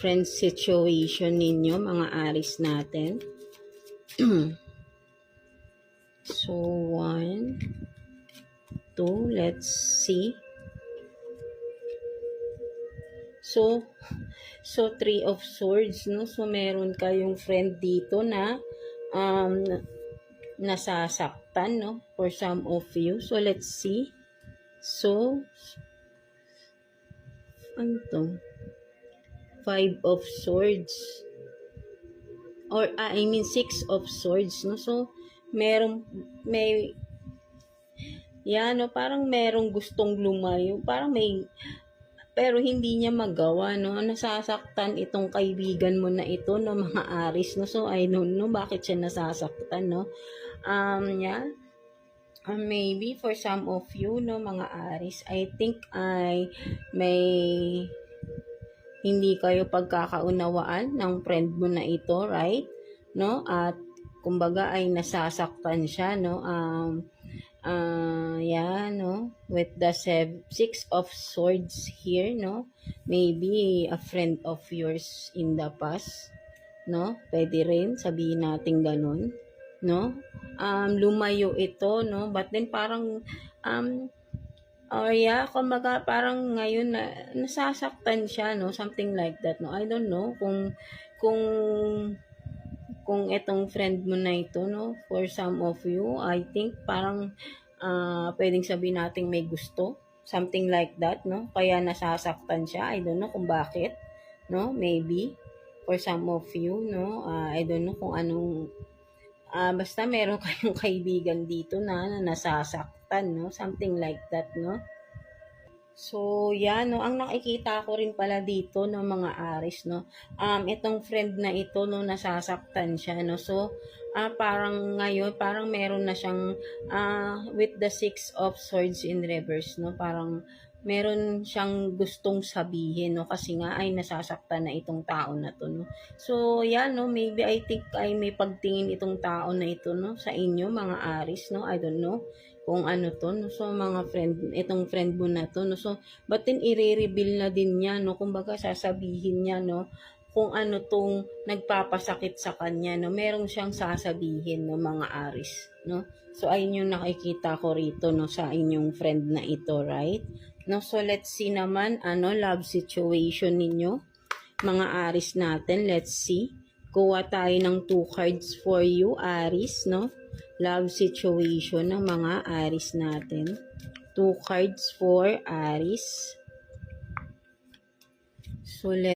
friend situation ninyo, mga Aries natin. So, 1, 2, let's see. So 3 of swords, no? So, meron kayong friend dito na nasasaktan, no? For some of you. So, let's see. So, ano to? 5 of swords. Or, I mean, 6 of swords, no? So, yan, no? Parang merong gustong lumayo. Parang pero hindi niya magawa, no? Nasasaktan itong kaibigan mo na ito, no, mga Aries, no? So, I don't know bakit siya nasasaktan, no? Yeah. Maybe for some of you, no, mga Aries, I think may hindi kayo pagkakaunawaan ng friend mo na ito, right? No? At, kumbaga, ay nasasaktan siya, no? Yan, no? With the 6 of swords here, no? Maybe a friend of yours in the past, no? Pwede rin, sabihin natin ganun, no? Lumayo ito, no? But then parang, yeah, kumbaga parang ngayon nasasaktan siya, no? Something like that, no? I don't know kung itong friend mo na ito, no, for some of you, I think parang pwedeng sabihin natin may gusto, something like that, no, kaya nasasaktan siya. I don't know kung bakit, no, maybe for some of you, no, I don't know kung anong basta meron kayong kaibigan dito na nasasaktan, no, something like that, no. So, yan, no, ang nakikita ko rin pala dito, no, mga Aries, no, itong friend na ito, no, nasasaktan siya, no, so, parang ngayon, parang meron na siyang, with the 6 of swords in reverse, no, parang meron siyang gustong sabihin, no, kasi nga ay nasasaktan na itong tao na to, no. So, yan, no, maybe I think ay may pagtingin itong tao na ito, no, sa inyo, mga Aries, no, I don't know kung ano to, no? So, mga friend, itong friend mo na to, no? So, but then, i-reveal na din niya, no? Kumbaga, sasabihin niya, no? Kung ano tong nagpapasakit sa kanya, no? Meron siyang sasabihin, no? Mga Aries, no? So, ayun yung nakikita ko rito, no? Sa inyong friend na ito, right? No? So, let's see naman, love situation ninyo. Mga Aries natin, let's see. Kuha tayo ng 2 cards for you, Aries, no? Love situation ng mga Aries natin. 2 cards for Aries. So,